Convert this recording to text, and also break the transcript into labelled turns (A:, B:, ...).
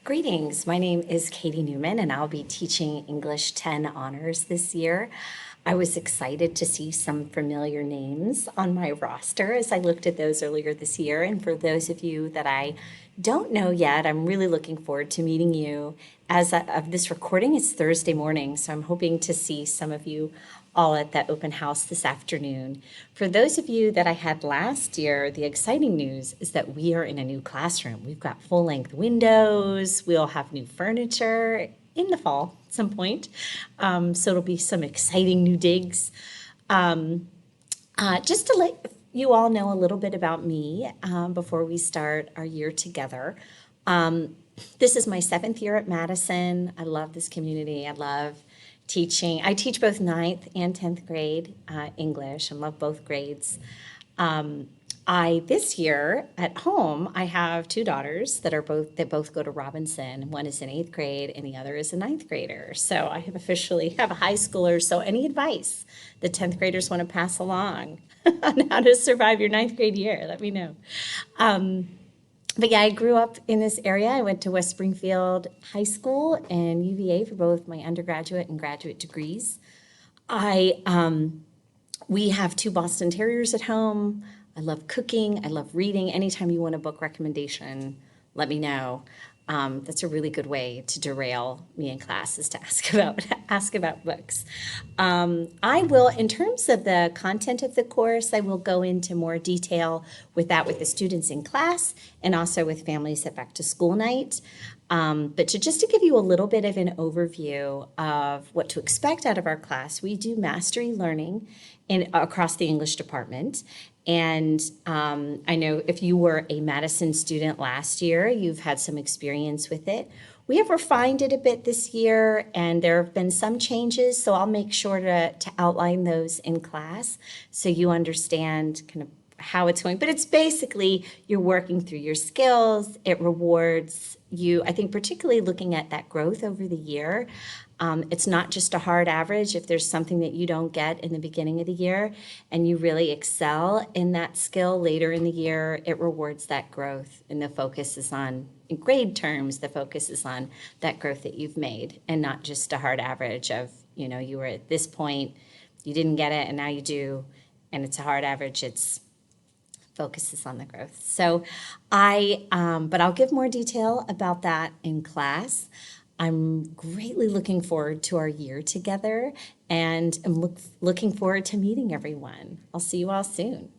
A: Greetings, my name is Katie Newman and I'll be teaching English 10 honors this year. I was excited to see some familiar names on my roster as I looked at those earlier this year. And for those of you that I don't know yet, I'm really looking forward to meeting you. As of this recording, it's Thursday morning, so I'm hoping to see some of you all at that open house this afternoon. For those of you that I had last year, the exciting news is that we are in a new classroom. We've got full-length windows. We'll have new furniture in the fall at some point. So it'll be some exciting new digs. Just to let you all know a little bit about me before we start our year together. This is my 7th year at Madison. I love this community. I love teaching. I teach both 9th and 10th grade English and love both grades. This year at home, I have 2 daughters that both go to Robinson. One is in 8th grade and the other is a 9th grader. So I have officially have a high schooler. So any advice the 10th graders want to pass along on how to survive your 9th grade year, let me know. But yeah, I grew up in this area. I went to West Springfield High School and UVA for both my undergraduate and graduate degrees. We have 2 Boston Terriers at home. I love cooking. I love reading. Anytime you want a book recommendation, let me know. That's a really good way to derail me in class is to ask about books. I will, in terms of the content of the course, I will go into more detail with the students in class and also with families at back to school night. But just to give you a little bit of an overview of what to expect out of our class, we do mastery learning across the English department. And I know if you were a Madison student last year, you've had some experience with it. We have refined it a bit this year, and there have been some changes, so I'll make sure to outline those in class so you understand kind of how it's going. But it's basically you're working through your skills. It rewards you, I think, particularly looking at that growth over the year. It's not just a hard average. If there's something that you don't get in the beginning of the year and you really excel in that skill later in the year, it rewards that growth. And the focus is on, in grade terms, the focus is on that growth that you've made and not just a hard average of, you were at this point, you didn't get it, and now you do. And it's a hard average. It's focuses on the growth. So but I'll give more detail about that in class. I'm greatly looking forward to our year together and I'm looking forward to meeting everyone. I'll see you all soon.